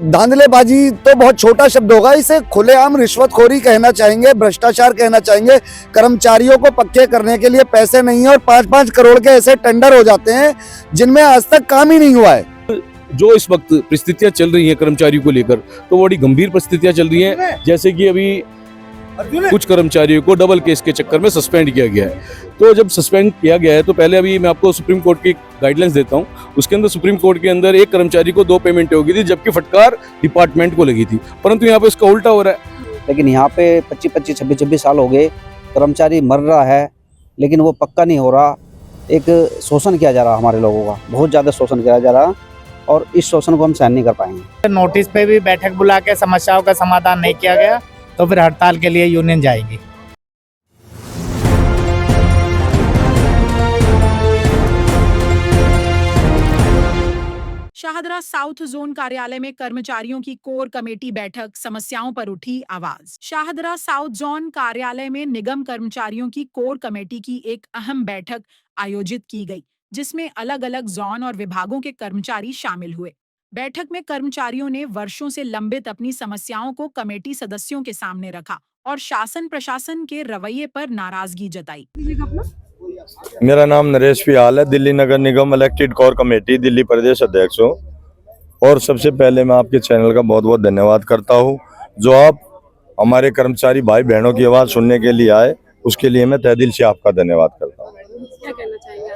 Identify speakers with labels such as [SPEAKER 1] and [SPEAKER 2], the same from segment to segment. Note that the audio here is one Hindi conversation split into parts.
[SPEAKER 1] धांधलेबाजी तो बहुत छोटा शब्द होगा, इसे खुलेआम रिश्वतखोरी कहना चाहेंगे, भ्रष्टाचार कहना चाहेंगे। कर्मचारियों को पक्के करने के लिए पैसे नहीं है और 5-5 करोड़ के ऐसे टेंडर हो जाते हैं जिनमें आज तक काम ही नहीं हुआ है।
[SPEAKER 2] जो इस वक्त परिस्थितियां चल रही हैं कर्मचारियों को लेकर, तो बड़ी गंभीर परिस्थितियां चल रही हैं। जैसे कि अभी कुछ कर्मचारियों को डबल केस के चक्कर में सस्पेंड किया गया है। तो जब सस्पेंड किया गया है तो पहले अभी मैं आपको सुप्रीम कोर्ट की गाइडलाइंस देता हूं। उसके अंदर सुप्रीम कोर्ट के अंदर एक कर्मचारी को 2 पेमेंट हो गई थी, जबकि फटकार डिपार्टमेंट को लगी थी। परंतु यहाँ पे इसका उल्टा हो रहा है।
[SPEAKER 3] लेकिन यहाँ पे 25-25, 26-26 साल हो गए, कर्मचारी मर रहा है लेकिन वो पक्का नहीं हो रहा। एक शोषण किया जा रहा हमारे लोगों का, बहुत ज़्यादा शोषण किया जा रहा और इस शोषण को हम सहन नहीं कर पाएंगे।
[SPEAKER 4] नोटिस पे भी बैठक बुला के समस्याओं का समाधान नहीं किया गया तो फिर हड़ताल के लिए यूनियन जाएगी।
[SPEAKER 5] शाहदरा साउथ जोन कार्यालय में कर्मचारियों की कोर कमेटी बैठक, समस्याओं पर उठी आवाज। शाहदरा साउथ जोन कार्यालय में निगम कर्मचारियों की कोर कमेटी की एक अहम बैठक आयोजित की गई, जिसमें अलग अलग जोन और विभागों के कर्मचारी शामिल हुए। बैठक में कर्मचारियों ने वर्षों से लंबित अपनी समस्याओं को कमेटी सदस्यों के सामने रखा और शासन प्रशासन के रवैये पर नाराजगी जताई।
[SPEAKER 6] मेरा नाम नरेश पियाल है, दिल्ली नगर निगम इलेक्टेड कोर कमेटी दिल्ली प्रदेश अध्यक्ष हूँ। और सबसे पहले मैं आपके चैनल का बहुत बहुत धन्यवाद करता हूँ, जो आप हमारे कर्मचारी भाई बहनों की आवाज़ सुनने के लिए आए, उसके लिए मैं तहे दिल से आपका धन्यवाद करता हूँ।
[SPEAKER 7] क्या कहना चाहेंगे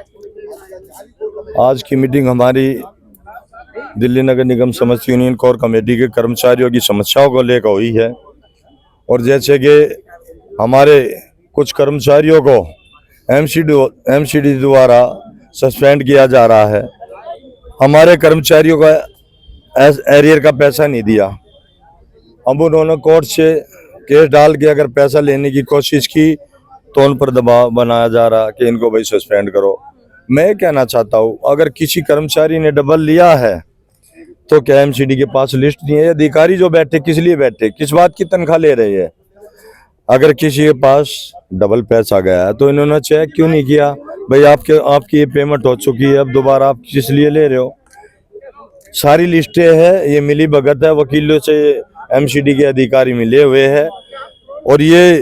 [SPEAKER 6] आज की मीटिंग हमारी दिल्ली नगर निगम समस्त यूनियन कोर कमेटी के कर्मचारियों की समस्याओं को लेकर हुई है। और जैसे कि हमारे कुछ कर्मचारियों को एमसीडी द्वारा सस्पेंड किया जा रहा है, हमारे कर्मचारियों का एरियर का पैसा नहीं दिया। अब उन्होंने कोर्ट से केस डाल के अगर पैसा लेने की कोशिश की तो उन पर दबाव बनाया जा रहा कि इनको भाई सस्पेंड करो। मैं कहना चाहता हूँ, अगर किसी कर्मचारी ने डबल लिया है तो क्या एमसीडी के पास लिस्ट नहीं है? अधिकारी जो बैठे किस लिए बैठे, किस बात की तनख्वाह ले रहे हैं? अगर किसी के पास डबल पैसा गया है तो इन्होंने चेक क्यों नहीं किया? भाई आपकी ये पेमेंट हो चुकी है, अब दोबारा आप किस लिए ले रहे हो? सारी लिस्टें हैं, ये मिली भगत है, वकीलों से एमसीडी के अधिकारी मिले हुए हैं और ये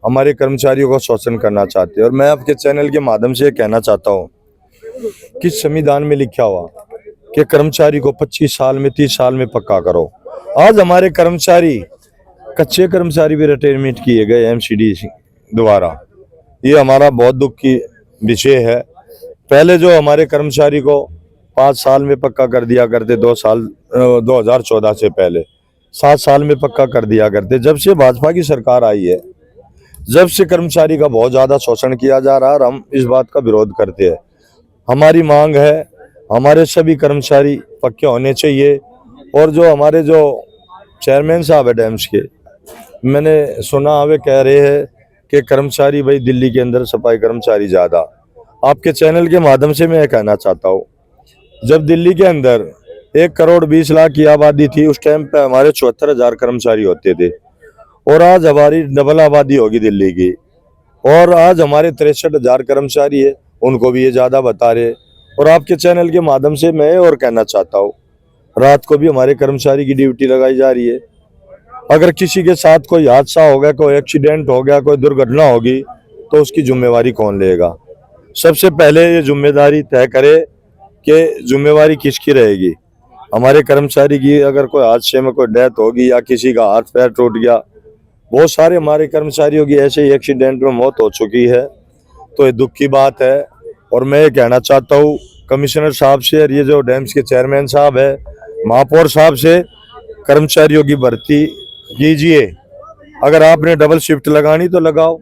[SPEAKER 6] हमारे कर्मचारियों को शोषण करना चाहते हैं। और मैं आपके चैनल के माध्यम से कहना चाहता हूँ कि संविधान में लिखा हुआ कि कर्मचारी को 25 साल में 30 साल में पक्का करो। आज हमारे कर्मचारी, कच्चे कर्मचारी भी रिटायरमेंट किए गए एमसीडी द्वारा। ये हमारा बहुत दुख की विषय है। पहले जो हमारे कर्मचारी को 5 साल में पक्का कर दिया करते, 2014 से पहले 7 साल में पक्का कर दिया करते। जब से भाजपा की सरकार आई है, जब से कर्मचारी का बहुत ज़्यादा शोषण किया जा रहा है और हम इस बात का विरोध करते हैं। हमारी मांग है, हमारे सभी कर्मचारी पक्के होने चाहिए। और जो हमारे जो चेयरमैन साहब है डैम्स के, मैंने सुना वे कह रहे हैं कि कर्मचारी भाई दिल्ली के अंदर सफाई कर्मचारी ज़्यादा। आपके चैनल के माध्यम से मैं कहना चाहता हूँ, जब दिल्ली के अंदर 1 करोड़ 20 लाख की आबादी थी, उस टाइम पे हमारे 74,000 कर्मचारी होते थे और आज हमारी डबल आबादी होगी दिल्ली की। और आज हमारे 63,000 कर्मचारी है, उनको भी ये ज़्यादा बता रहे। और आपके चैनल के माध्यम से मैं और कहना चाहता हूँ, रात को भी हमारे कर्मचारी की ड्यूटी लगाई जा रही है। अगर किसी के साथ कोई हादसा हो गया, कोई एक्सीडेंट हो गया, कोई दुर्घटना होगी तो उसकी जिम्मेवारी कौन लेगा? सबसे पहले ये जिम्मेदारी तय करे कि जिम्मेवारी किसकी रहेगी। हमारे कर्मचारी की अगर कोई हादसे में कोई डेथ होगी या किसी का हाथ पैर टूट गया, बहुत सारे हमारे कर्मचारियों की ऐसे ही एक्सीडेंट में मौत हो चुकी है, तो ये दुख की बात है। और मैं ये कहना चाहता हूँ कमिश्नर साहब से और ये जो डैम्स के चेयरमैन साहब है, महापौर साहब से, कर्मचारियों की भर्ती कीजिए। अगर आपने डबल शिफ्ट लगानी तो लगाओ,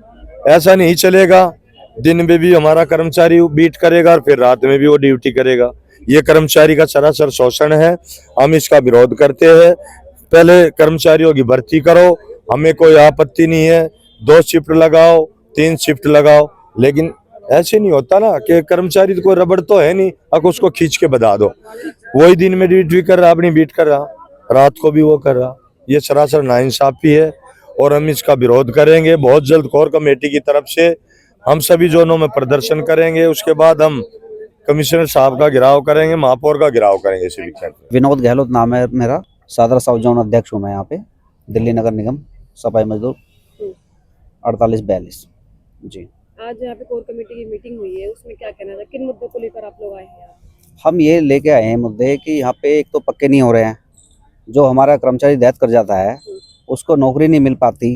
[SPEAKER 6] ऐसा नहीं चलेगा। दिन में भी हमारा कर्मचारी बीट करेगा और फिर रात में भी वो ड्यूटी करेगा। ये कर्मचारी का सरासर शोषण है, हम इसका विरोध करते हैं। पहले कर्मचारियों की भर्ती करो, हमें कोई आपत्ति नहीं है, 2 शिफ्ट लगाओ, 3 शिफ्ट लगाओ, लेकिन ऐसे नहीं होता ना कि कर्मचारी तो कोई रबड़ तो है नहीं, अब उसको खींच के बता दो। वही दिन में ड्यूटी कर रहा, अपनी बीट कर रहा, रात को भी वो कर रहा। ये सरासर नाइंसाफी है और हम इसका विरोध करेंगे। बहुत जल्द कोर कमेटी की तरफ से हम सभी जोनों में प्रदर्शन करेंगे। उसके बाद हम कमिश्नर साहब का घेराव करेंगे, महापौर का घेराव करेंगे।
[SPEAKER 3] विनोद गहलोत नाम है मेरा। शाहदरा साउथ जोन अध्यक्ष हूँ मैं यहाँ पे, दिल्ली नगर निगम सफाई मजदूर 4842 जी।
[SPEAKER 7] आज यहाँ पे कोर कमेटी की मीटिंग हुई है, उसमें क्या कहना था, किन मुद्दों को लेकर आप लोग आए हैं यहाँ?
[SPEAKER 3] हम ये लेके आए हैं मुद्दे कि यहाँ पे एक तो पक्के नहीं हो रहे हैं, जो हमारा कर्मचारी डेथ कर जाता है उसको नौकरी नहीं मिल पाती,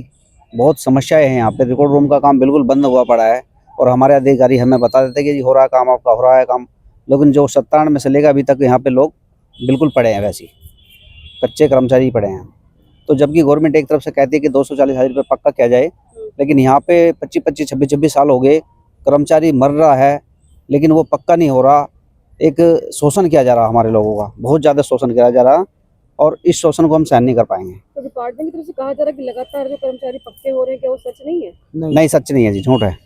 [SPEAKER 3] बहुत समस्याएं हैं यहाँ पे। रिकॉर्ड रूम का काम बिल्कुल बंद हुआ पड़ा है और हमारे अधिकारी हमें बता देते हैं कि हो रहा है काम, आपका हो रहा है काम, लेकिन जो 97 में से लेकर अभी तक यहाँ पे लोग बिल्कुल पड़े हैं, वैसे ही कच्चे कर्मचारी पड़े हैं। तो जबकि गवर्नमेंट एक तरफ से कहती है कि 240,000 रुपये पक्का किया जाए, लेकिन यहाँ पे 25-25, 26-26 साल हो गए, कर्मचारी मर रहा है लेकिन वो पक्का नहीं हो रहा। एक शोषण किया जा रहा हमारे लोगों का, बहुत ज़्यादा शोषण किया जा रहा, और इस शोषण को हम सहन नहीं कर पाएंगे।
[SPEAKER 7] तो डिपार्टमेंट की तरफ से कहा जा रहा है कि लगातार जो कर्मचारी पक्के हो रहे हैं, क्या वो सच नहीं है?
[SPEAKER 3] नहीं, सच नहीं है जी, झूठ है।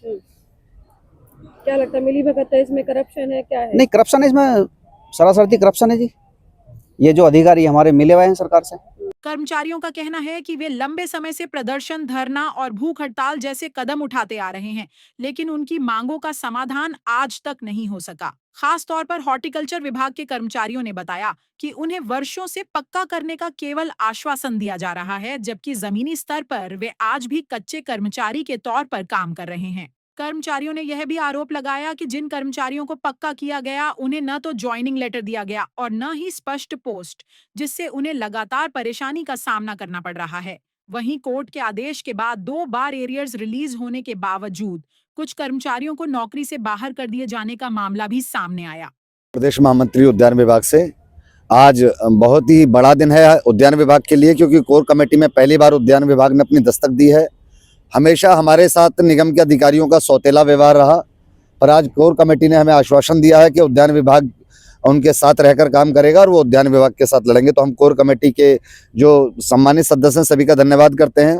[SPEAKER 7] क्या लगता है, मिली भगत है इसमें, करप्शन है, क्या है?
[SPEAKER 3] नहीं, करप्शन है इसमें, सरासर करप्शन है जी। ये जो अधिकारी हमारे मिले हुए हैं सरकार से।
[SPEAKER 5] कर्मचारियों का कहना है कि वे लंबे समय से प्रदर्शन, धरना और भूख हड़ताल जैसे कदम उठाते आ रहे हैं, लेकिन उनकी मांगों का समाधान आज तक नहीं हो सका। खास तौर पर हॉर्टिकल्चर विभाग के कर्मचारियों ने बताया कि उन्हें वर्षों से पक्का करने का केवल आश्वासन दिया जा रहा है, जबकि जमीनी स्तर पर वे आज भी कच्चे कर्मचारी के तौर पर काम कर रहे हैं। कर्मचारियों ने यह भी आरोप लगाया कि जिन कर्मचारियों को पक्का किया गया, उन्हें न तो ज्वाइनिंग लेटर दिया गया और न ही स्पष्ट पोस्ट, जिससे उन्हें लगातार परेशानी का सामना करना पड़ रहा है। वहीं कोर्ट के आदेश के बाद 2 बार एरियर्स रिलीज होने के बावजूद कुछ कर्मचारियों को नौकरी से बाहर कर दिए जाने का मामला भी सामने आया।
[SPEAKER 1] प्रदेश महामंत्री उद्यान विभाग से आज बहुत ही बड़ा दिन है उद्यान विभाग के लिए, क्योंकि कोर कमेटी में पहली बार उद्यान विभाग ने अपनी दस्तक दी है। हमेशा हमारे साथ निगम के अधिकारियों का सौतेला व्यवहार रहा, पर आज कोर कमेटी ने हमें आश्वासन दिया है कि उद्यान विभाग उनके साथ रहकर काम करेगा और वो उद्यान विभाग के साथ लड़ेंगे। तो हम कोर कमेटी के जो सम्मानित सदस्य हैं सभी का धन्यवाद करते हैं।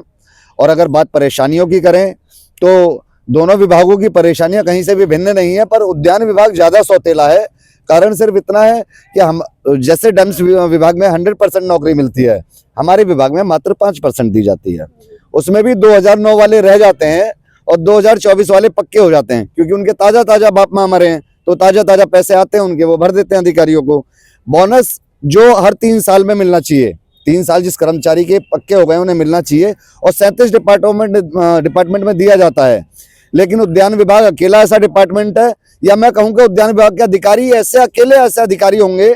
[SPEAKER 1] और अगर बात परेशानियों की करें तो दोनों विभागों की परेशानियां कहीं से भी भिन्न नहीं है, पर उद्यान विभाग ज़्यादा सौतेला है। कारण सिर्फ इतना है कि हम जैसे डैम्स विभाग में 100% नौकरी मिलती है, हमारे विभाग में मात्र 5% दी जाती है। उसमें भी 2009 वाले रह जाते हैं और 2024 वाले पक्के हो जाते हैं, क्योंकि उनके ताज़ा बाप माँ मरे हैं तो ताज़ा पैसे आते हैं उनके, वो भर देते हैं अधिकारियों को। बोनस जो हर 3 साल में मिलना चाहिए, 3 साल जिस कर्मचारी के पक्के हो गए उन्हें मिलना चाहिए, और 37 डिपार्टमेंट में दिया जाता है। लेकिन उद्यान विभाग अकेला ऐसा डिपार्टमेंट है, या मैं कहूँगा उद्यान विभाग के अधिकारी ऐसे अधिकारी होंगे।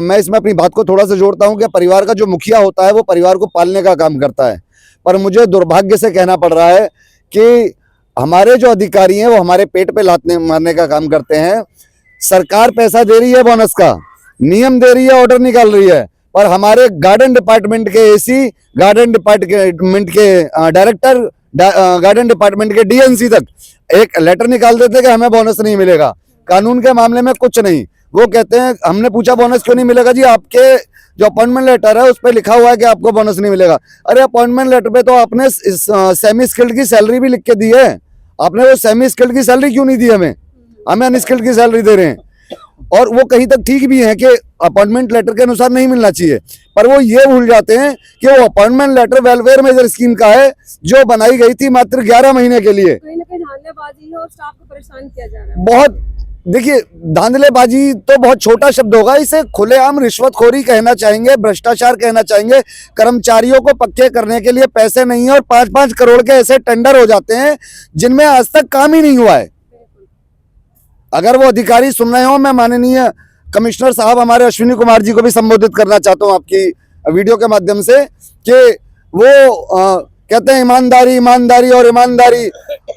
[SPEAKER 1] मैं इसमें अपनी बात को थोड़ा सा जोड़ता हूँ कि परिवार का जो मुखिया होता है वो परिवार को पालने का काम करता है, पर मुझे दुर्भाग्य से कहना पड़ रहा है कि हमारे जो अधिकारी हैं वो हमारे पेट पे लातने मारने का काम करते हैं। सरकार पैसा दे रही है बोनस का, नियम दे रही है, ऑर्डर निकाल रही है, पर हमारे गार्डन डिपार्टमेंट के एसी, गार्डन डिपार्टमेंट के डायरेक्टर, गार्डन डिपार्टमेंट के डीएनसी तक एक लेटर निकाल देते कि हमें बोनस नहीं मिलेगा। कानून के मामले में कुछ नहीं, वो कहते हैं, हमने पूछा बोनस क्यों नहीं मिलेगा जी, आपके जो अपॉइंटमेंट लेटर है उस पर लिखा हुआ है कि आपको बोनस नहीं मिलेगा। अरे अपॉइंटमेंट लेटर पे तो आपने सेमी स्किल्ड की सैलरी भी लिख के दी है, आपने वो सेमी स्किल्ड की सैलरी क्यों नहीं दी हमें अनस्किल्ड की सैलरी दे रहे हैं। और वो कहीं तक ठीक भी है कि अपॉइंटमेंट लेटर के अनुसार नहीं मिलना चाहिए, पर वो ये भूल जाते हैं कि वो appointment letter welfare major scheme का है, जो बनाई गई थी मात्र 11 महीने के लिए।
[SPEAKER 7] कहीं ना कहीं धांधलेबाजी है और स्टाफ को परेशान किया जा रहा है।
[SPEAKER 1] बहुत, देखिए, धांधलेबाजी तो बहुत छोटा शब्द होगा, इसे खुलेआम रिश्वतखोरी कहना चाहेंगे, भ्रष्टाचार कहना चाहेंगे। कर्मचारियों को पक्के करने के लिए पैसे नहीं है और 5-5 करोड़ के ऐसे टेंडर हो जाते हैं जिनमें आज तक काम ही नहीं हुआ है। अगर वो अधिकारी सुन रहे हो, मैं माननीय कमिश्नर साहब हमारे अश्विनी कुमार जी को भी संबोधित करना चाहता हूं आपकी वीडियो के माध्यम से, कि वो कहते हैं ईमानदारी ईमानदारी और ईमानदारी,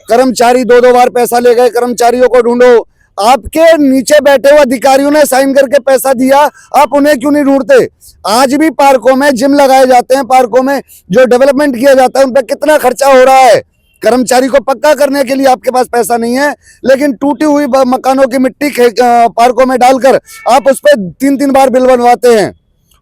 [SPEAKER 1] कर्मचारी 2-2 बार पैसा ले गए, कर्मचारियों को ढूंढो। आपके नीचे बैठे हुए अधिकारियों ने साइन करके पैसा दिया, आप उन्हें क्यों नहीं ढूंढते? आज भी पार्कों में जिम लगाए जाते हैं, पार्कों में जो डेवलपमेंट किया जाता है उन पर कितना खर्चा हो रहा है। कर्मचारी को पक्का करने के लिए आपके पास पैसा नहीं है, लेकिन टूटी हुई मकानों की मिट्टी पार्कों में डालकर आप उस पर 3-3 बार बिल बनवाते हैं।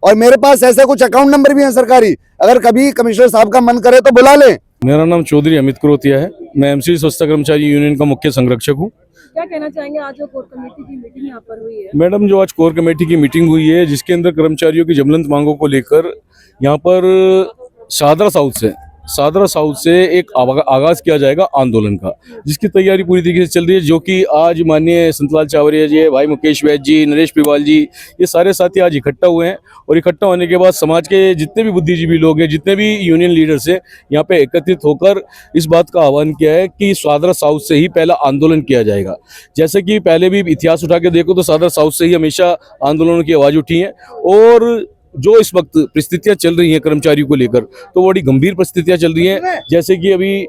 [SPEAKER 1] और मेरे पास ऐसे कुछ अकाउंट नंबर भी हैं सरकारी, अगर कभी कमिश्नर साहब का मन करे तो बुला लें।
[SPEAKER 2] मेरा नाम चौधरी अमित करोतिया है, मैं एमसी स्वच्छता कर्मचारी यूनियन का मुख्य संरक्षक हूँ।
[SPEAKER 7] क्या कहना चाहेंगे, आज जो कोर कमेटी की मीटिंग यहाँ पर हुई है?
[SPEAKER 2] मैडम, जो आज कोर कमेटी की मीटिंग हुई है, जिसके अंदर कर्मचारियों की ज्वलंत मांगों को लेकर यहाँ पर शाहदरा साउथ से सादरा साउथ से एक आगाज किया जाएगा आंदोलन का, जिसकी तैयारी पूरी तरीके से चल रही है। जो कि आज माननीय संतलाल चावरिया जी, भाई मुकेश वैद्य जी, नरेश पिवाल जी, ये सारे साथी आज इकट्ठा हुए हैं। और इकट्ठा होने के बाद समाज के जितने भी बुद्धिजीवी लोग हैं, जितने भी यूनियन लीडर्स हैं, यहाँ पे एकत्रित होकर इस बात का आह्वान किया है कि सादरा साउथ से ही पहला आंदोलन किया जाएगा। जैसे कि पहले भी इतिहास उठा के देखो तो सादरा साउथ से ही हमेशा आंदोलनों की आवाज़ उठी है। और जो इस वक्त परिस्थितियां चल रही हैं कर्मचारियों को लेकर, तो बड़ी गंभीर परिस्थितियां चल रही हैं। जैसे कि अभी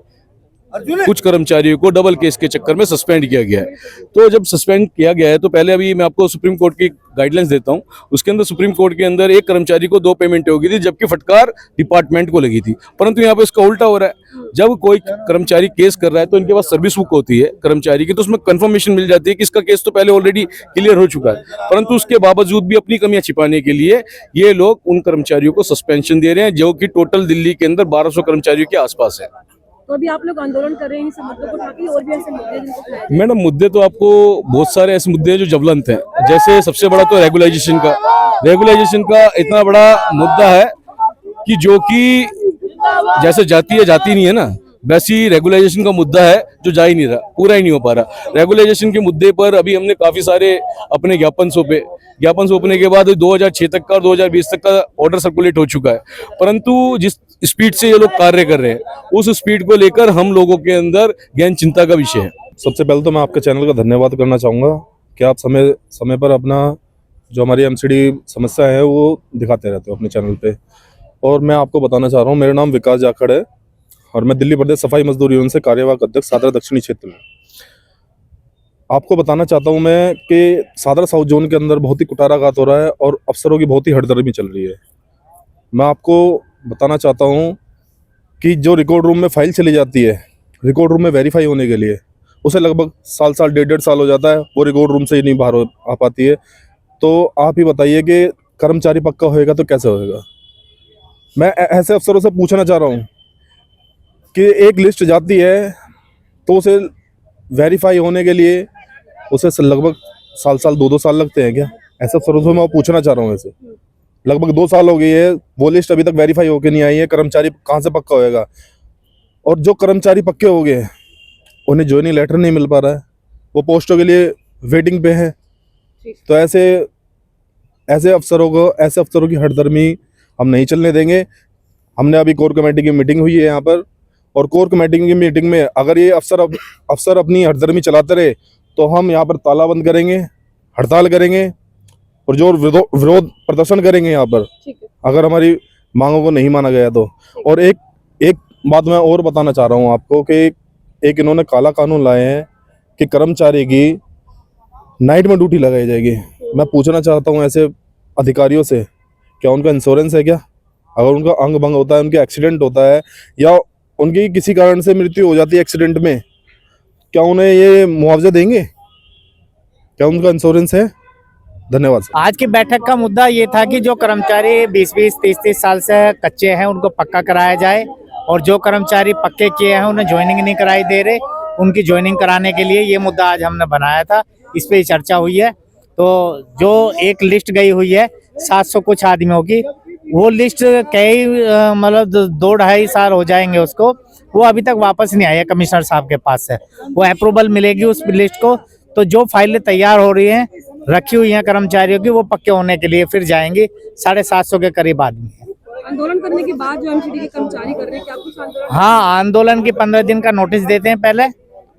[SPEAKER 2] कुछ कर्मचारियों को डबल केस के चक्कर में सस्पेंड किया गया है। तो जब सस्पेंड किया गया है तो पहले अभी मैं आपको सुप्रीम कोर्ट की गाइडलाइंस देता हूं। उसके अंदर सुप्रीम कोर्ट के अंदर एक कर्मचारी को 2 पेमेंट हो गई थी, जबकि फटकार डिपार्टमेंट को लगी थी। परंतु यहाँ पे इसका उल्टा हो रहा है। जब कोई कर्मचारी केस कर रहा है तो इनके पास सर्विस बुक होती है कर्मचारी की, तो उसमें कंफर्मेशन मिल जाती है कि इसका केस तो पहले ऑलरेडी क्लियर हो चुका है। परंतु उसके बावजूद भी अपनी कमियां छिपाने के लिए ये लोग उन कर्मचारियों को सस्पेंशन दे रहे हैं, जो कि टोटल दिल्ली के अंदर 1200 कर्मचारियों के आसपास है।
[SPEAKER 7] तो अभी आप लोग आंदोलन कर रहे हैं इन सब मुद्दों को उठा के, और भी ऐसे मुद्दे हैं जिनको उठाया जाए?
[SPEAKER 2] मैडम, मुद्दे तो आपको बहुत सारे ऐसे मुद्दे हैं जो ज्वलंत हैं। जैसे सबसे बड़ा तो रेगुलाइजेशन का इतना बड़ा मुद्दा है कि जो कि जैसे जाती है जाती नहीं है ना, वैसी रेगुलाइजेशन का मुद्दा है जो जा ही नहीं रहा, पूरा ही नहीं हो पा रहा। रेगुलाइजेशन के मुद्दे पर अभी हमने काफी सारे अपने ज्ञापन सौंपने के बाद 2006 तक का और 2020 तक का ऑर्डर सर्कुलेट हो चुका है। परंतु जिस स्पीड से ये लोग कार्य कर रहे हैं, उस स्पीड को लेकर हम लोगों के अंदर गहन चिंता का विषय है।
[SPEAKER 8] सबसे पहले तो मैं आपके चैनल का धन्यवाद करना चाहूँगा कि आप समय समय पर अपना जो हमारी एमसीडी समस्या है वो दिखाते रहते हो अपने चैनल पे। और मैं आपको बताना चाह रहा हूँ, मेरा नाम विकास जाखड़ है और मैं दिल्ली प्रदेश सफाई मजदूर यूनियन से कार्यवाहक अध्यक्ष सादरा दक्षिणी क्षेत्र में। आपको बताना चाहता हूँ मैं कि सादरा साउथ जोन के अंदर बहुत ही कुटाराघात हो रहा है और अफसरों की बहुत ही हड़दर्मी चल रही है। मैं आपको बताना चाहता हूँ कि जो रिकॉर्ड रूम में फाइल चली जाती है रिकॉर्ड रूम में वेरीफाई होने के लिए, उसे लगभग साल 1.5 साल हो जाता है, वो रिकॉर्ड रूम से ही नहीं बाहर आ पाती है। तो आप ही बताइए कि कर्मचारी पक्का होएगा तो कैसे होएगा। मैं ऐसे अफसरों से पूछना चाह रहा हूँ कि एक लिस्ट जाती है तो उसे वेरीफाई होने के लिए उसे लगभग साल 2 साल लगते हैं क्या? ऐसे अफसरों से मैं पूछना चाह रहा हूँ। ऐसे लगभग 2 साल हो गई है, वो लिस्ट अभी तक वेरीफाई होके नहीं आई है, कर्मचारी कहाँ से पक्का होएगा? और जो कर्मचारी पक्के हो गए उन्हें ज्वाइनिंग लेटर नहीं मिल पा रहा है, वो पोस्टों के लिए वेटिंग पे है। तो ऐसे अफसरों की हड़दर्मी हम नहीं चलने देंगे। हमने अभी कोर कमेटी की मीटिंग हुई है यहाँ पर, और कोर कमेटी की मीटिंग में अगर ये अफसर अपनी हड़दर्मी चलाते रहे तो हम यहाँ पर तालाबंद करेंगे, हड़ताल करेंगे और जो विरोध प्रदर्शन करेंगे यहाँ पर, अगर हमारी मांगों को नहीं माना गया तो। और एक बात मैं और बताना चाह रहा हूँ आपको कि एक इन्होंने काला कानून लाए हैं कि कर्मचारी की नाइट में ड्यूटी लगाई जाएगी। मैं पूछना चाहता हूँ ऐसे अधिकारियों से, क्या उनका इंश्योरेंस है क्या? अगर उनका अंग भंग होता है, उनका एक्सीडेंट होता है या उनकी किसी कारण से मृत्यु हो जाती है एक्सीडेंट में, क्या उन्हें ये मुआवजा देंगे? क्या उनका इंश्योरेंस है? धन्यवाद सर।
[SPEAKER 4] आज की बैठक का मुद्दा ये था कि जो कर्मचारी 20-20, 30-30 साल से कच्चे हैं उनको पक्का कराया जाए, और जो कर्मचारी पक्के किए हैं उन्हें ज्वाइनिंग नहीं कराई दे रहे, उनकी ज्वाइनिंग कराने के लिए ये मुद्दा आज हमने बनाया था। इस पे चर्चा हुई है। तो जो एक लिस्ट गई हुई है 700 कुछ आदमियों की, वो लिस्ट कई मतलब 2-2.5 साल हो जाएंगे उसको, वो अभी तक वापस नहीं आया कमिश्नर साहब के पास से। वो अप्रूवल मिलेगी उस लिस्ट को, तो जो फाइलें तैयार हो रही हैं रखी हुई हैं कर्मचारियों की, वो पक्के होने के लिए फिर जाएंगी। 750 के करीब आदमी है।
[SPEAKER 7] आंदोलन करने के बाद जो एमसीडी के कर्मचारी कर रहे हैं, क्या कुछ आंदोलन?
[SPEAKER 4] हाँ, आंदोलन की 15 दिन का नोटिस देते हैं पहले,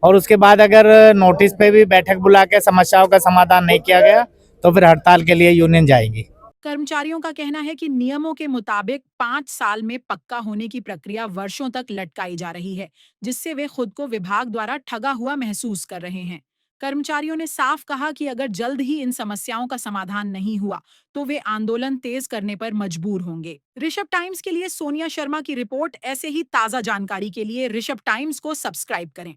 [SPEAKER 4] और उसके बाद अगर नोटिस पे भी बैठक बुला के समस्याओं का समाधान नहीं किया गया तो फिर हड़ताल के लिए यूनियन जाएगी।
[SPEAKER 5] कर्मचारियों का कहना है कि नियमों के मुताबिक 5 साल में पक्का होने की प्रक्रिया वर्षों तक लटकाई जा रही है, जिससे वे खुद को विभाग द्वारा ठगा हुआ महसूस कर रहे हैं। कर्मचारियों ने साफ कहा कि अगर जल्द ही इन समस्याओं का समाधान नहीं हुआ तो वे आंदोलन तेज करने पर मजबूर होंगे। ऋषभ टाइम्स के लिए सोनिया शर्मा की रिपोर्ट। ऐसे ही ताजा जानकारी के लिए ऋषभ टाइम्स को सब्सक्राइब करें।